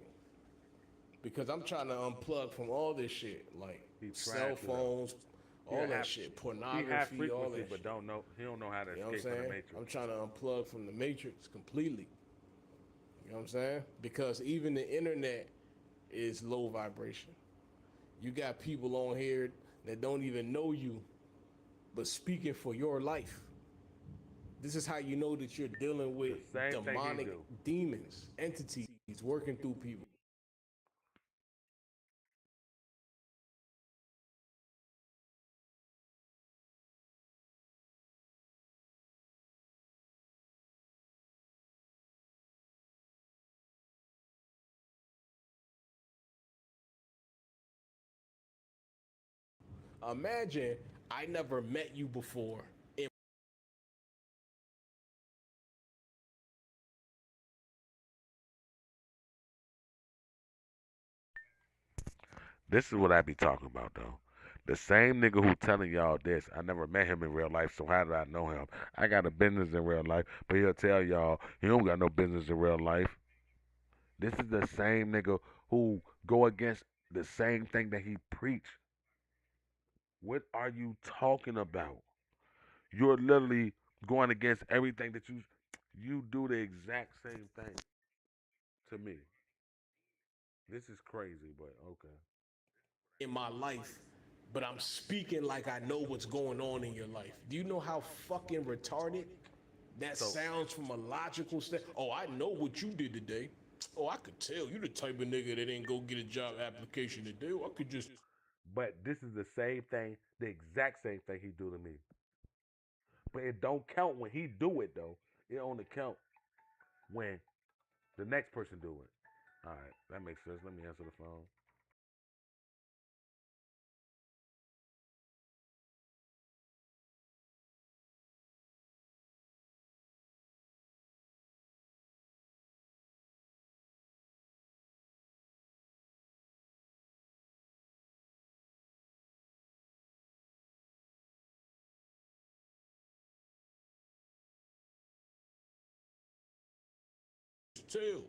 Because I'm trying to unplug from all this shit, like He's cell trying to, though. phones, all He that have- shit, He has pornography, all frequency, that but shit. don't know. He don't know how to You know what I'm escape from the saying? matrix. I'm trying to unplug from the matrix completely. You know what I'm saying? Because even the internet is low vibration. You got people on here that don't even know you, but speaking for your life. This is how you know that you're dealing with The same thing he demonic do. demons, entities working through people. Imagine I never met you before. This is what I be talking about, though. The same nigga who telling y'all this, I never met him in real life, so how did I know him? I got a business in real life, but he'll tell y'all he don't got no business in real life. This is the same nigga who go against the same thing that he preach. What are you talking about? You're literally going against everything that you do the exact same thing to me. This is crazy, but okay. In my life, but I'm speaking like I know what's going on in your life. Do you know how fucking retarded that So- sounds from a logical step? Oh, I know what you did today. Oh, I could tell you the type of nigga that didn't go get a job application today. Oh, I could just. But this is the same thing, the exact same thing he do to me. But it don't count when he do it though. It only count when the next person do it. All right, that makes sense. Let me answer the phone. Tell.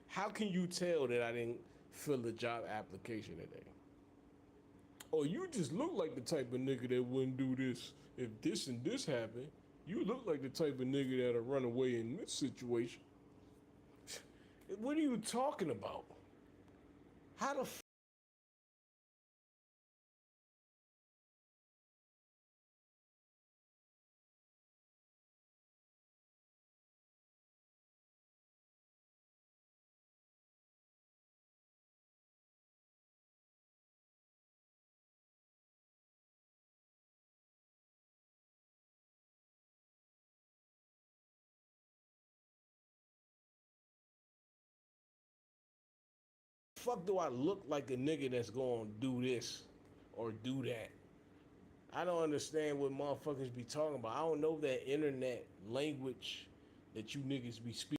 How can you tell that I didn't fill a job application today? Oh, you just look like the type of nigga that wouldn't do this if this and this happened. You look like the type of nigga that'll run away in this situation. What are you talking about? How the fuck do I look like a nigga that's gonna do this or do that? I don't understand what motherfuckers be talking about. I don't know that internet language that you niggas be speaking.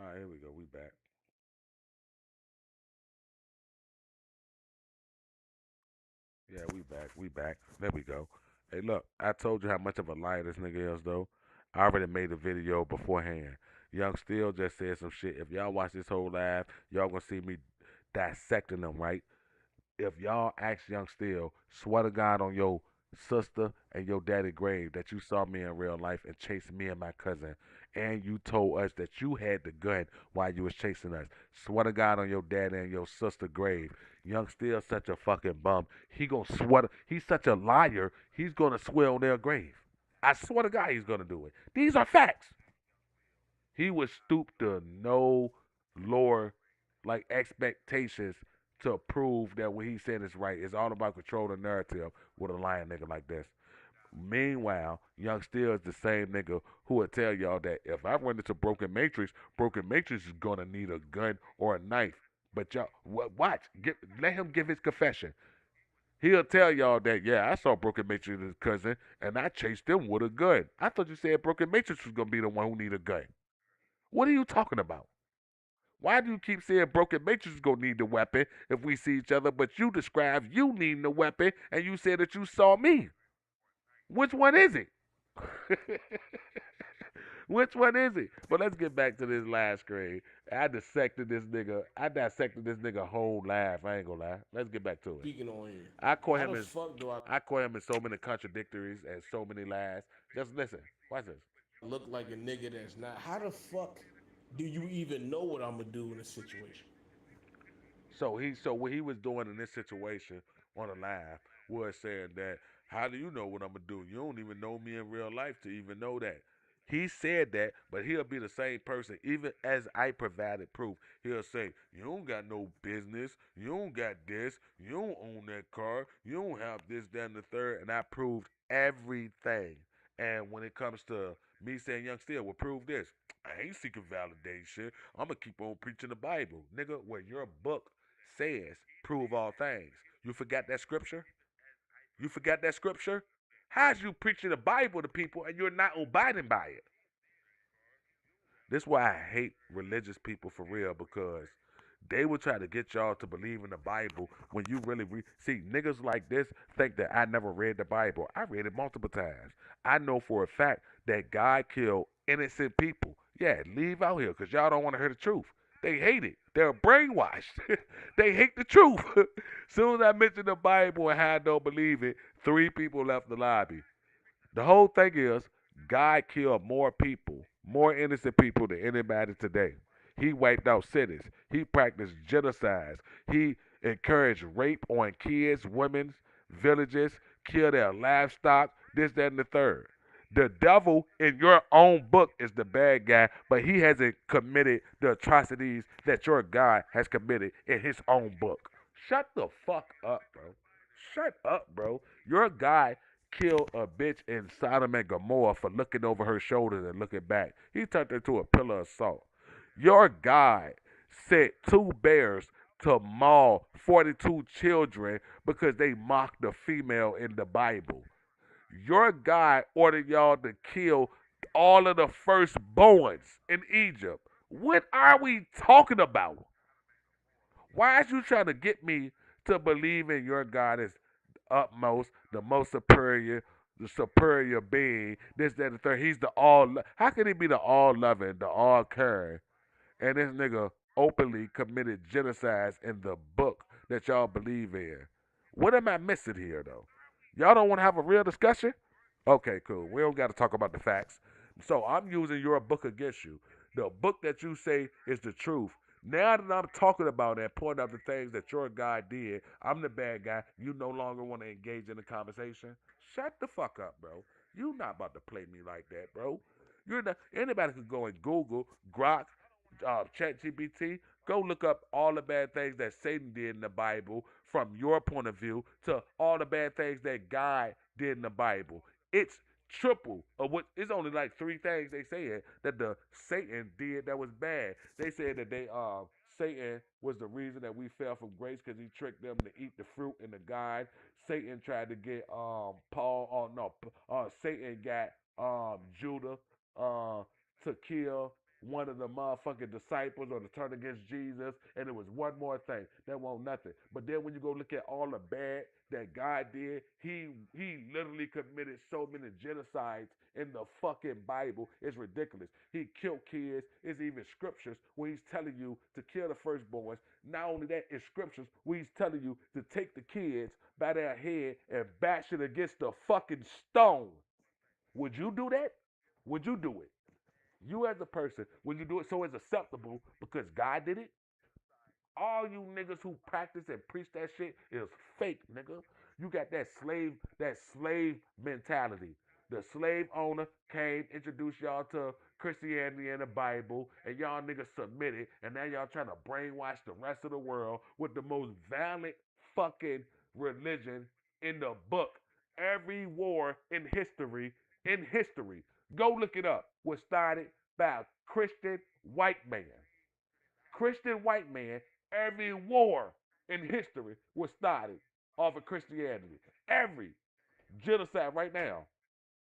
All right, here we go. We back. Yeah, we back. We back. There we go. Hey, look, I told you how much of a liar this nigga is, though. I already made a video beforehand. Young Steel just said some shit. If y'all watch this whole live, y'all gonna see me dissecting them, right? If y'all ask Young Steel, swear to God on your sister and your daddy grave that you saw me in real life and chased me and my cousin, and you told us that you had the gun while you was chasing us. Swear to God on your daddy and your sister grave. Young Steel such a fucking bum. He gonna swear. He's such a liar. He's gonna swear on their grave. I swear to God, he's gonna do it. These are facts. He would stoop to no lower like expectations to prove that what he's saying is right. It's all about controlling the narrative with a lying nigga like this. Meanwhile, Young Steel is the same nigga who would tell y'all that if I run into Broken Matrix is gonna need a gun or a knife. But y'all, watch, let him give his confession. He'll tell y'all that, yeah, I saw Broken Matrix's cousin and I chased him with a gun. I thought you said Broken Matrix was gonna be the one who need a gun. What are you talking about? Why do you keep saying Broken Matrix is gonna need the weapon if we see each other, but you describe you needing the weapon and you said that you saw me? Which one is it? Which one is it? But let's get back to this last screen. I dissected this nigga whole life. I ain't gonna lie. Let's get back to it. Speaking on here. I call How him the as fuck do I I call him in so many contradictories and so many lies. Just listen. Watch this. look like a nigga that's not? How the fuck do you even know what I'm gonna do in a situation? So what he was doing in this situation on the live was saying that how do you know what I'm gonna do? You don't even know me in real life to even know that. He said that, but he'll be the same person. Even as I provided proof, he'll say, "You don't got no business. You don't got this. You don't own that car. You don't have this, that, and the third." And I proved everything. And when it comes to me saying, "Young Steel, will prove this," I ain't seeking validation. I'm gonna keep on preaching the Bible, nigga. Where your book says, "Prove all things." You forgot that scripture? You forgot that scripture? How's you preaching the Bible to people and you're not abiding by it? This is why I hate religious people for real because They will try to get y'all to believe in the Bible when you really see niggas like this think that I never read the Bible. I read it multiple times. I know for a fact that God killed innocent people. Yeah, leave out here because y'all don't want to hear the truth. They hate it. They're brainwashed. They hate the truth. Soon as I mention the Bible and how I don't believe it, three people left the lobby. The whole thing is, God killed more people, more innocent people than anybody today. He wiped out cities. He practiced genocides. He encouraged rape on kids, women, villages, killed their livestock, this, that, and the third. The devil in your own book is the bad guy, but he hasn't committed the atrocities that your God has committed in his own book. Shut the fuck up, bro. Shut up, bro. Your God killed a bitch in Sodom and Gomorrah for looking over her shoulders and looking back. He turned her into a pillar of salt. Your God sent two bears to maul 42 children because they mocked the female in the Bible. Your God ordered y'all to kill all of the firstborns in Egypt. What are we talking about? Why is you trying to get me to believe in your God as utmost, the most superior, the superior being, this, that, and the third? He's the all. How can he be the all loving, the all caring, and this nigga openly committed genocides in the book that y'all believe in? What am I missing here, though? Y'all don't want to have a real discussion? Okay, cool. We don't got to talk about the facts. So I'm using your book against you. The book that you say is the truth. Now that I'm talking about that, pointing out the things that your guy did, I'm the bad guy. You no longer want to engage in the conversation. Shut the fuck up, bro. You not about to play me like that, bro. You're not. Anybody could go and Google Grok, ChatGPT. Go look up all the bad things that Satan did in the Bible from your point of view to all the bad things that God did in the Bible. It's triple of what. It's only like three things they said that the Satan did that was bad. They said that Satan was the reason that we fell from grace because he tricked them to eat the fruit in the garden. Satan tried to get Paul. Oh no, Satan got Judah to kill one of the motherfucking disciples or to turn against Jesus. And it was one more thing. That won't nothing. But then when you go look at all the bad that God did, he literally committed so many genocides in the fucking Bible. It's ridiculous. He killed kids. It's even scriptures where he's telling you to kill the firstborns. Not only that, it's scriptures where he's telling you to take the kids by their head and bash it against the fucking stone. Would you do that? Would you do it? You as a person, when you do it so it's acceptable because God did it, all you niggas who practice and preach that shit is fake, nigga. You got that slave mentality. The slave owner came, introduced y'all to Christianity and the Bible, and y'all niggas submitted, and now y'all trying to brainwash the rest of the world with the most violent fucking religion in the book. Every war in history, go look it up, was started by a Christian white man. Christian white man, every war in history was started off of Christianity. Every genocide right now,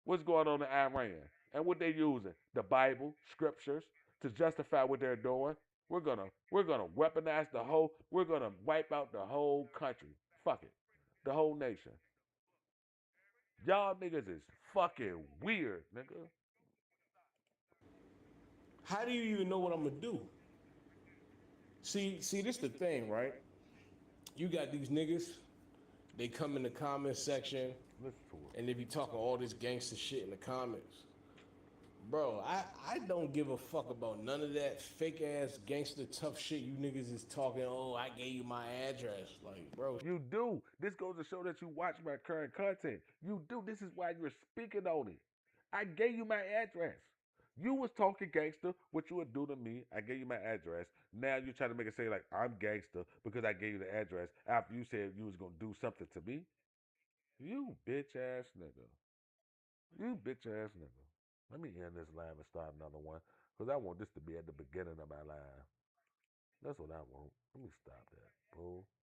what's going on in Iran? And what they using? The Bible, scriptures, to justify what they're doing. We're gonna weaponize the whole. We're gonna wipe out the whole country. Fuck it, the whole nation. Y'all niggas is fucking weird, nigga. How do you even know what I'm gonna do? See, this the thing, right? You got these niggas. They come in the comment section Listen to it. and they be talking all this gangster shit in the comments. Bro, I don't give a fuck about none of that fake ass gangster tough shit you niggas is talking. Oh, I gave you my address. Like, bro, You do. This goes to show that you watch my current content. You do. This is why you're speaking on it. I gave you my address. You was talking gangster, what you would do to me. I gave you my address. Now you're trying to make it say like I'm gangster because I gave you the address after you said you was gonna do something to me. You bitch ass nigga. You bitch ass nigga. Let me end this live and start another one. Cause I want this to be at the beginning of my live. That's what I want. Let me stop that. Boo.